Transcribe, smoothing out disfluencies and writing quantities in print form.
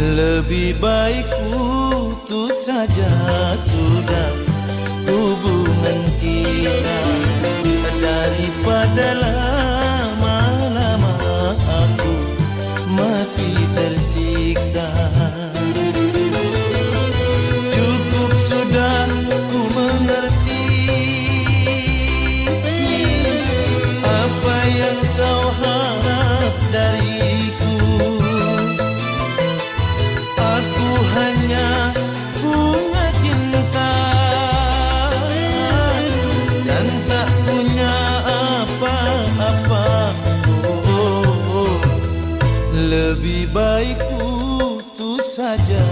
Lebih baik putus saja sudah hubungan kita, daripada lama-lama aku mati tersiksa. Cukup sudah ku mengerti apa yang kau harap dariku. Aku hanya punya cinta dan tak punya apa-apa. Lebih baik putus saja.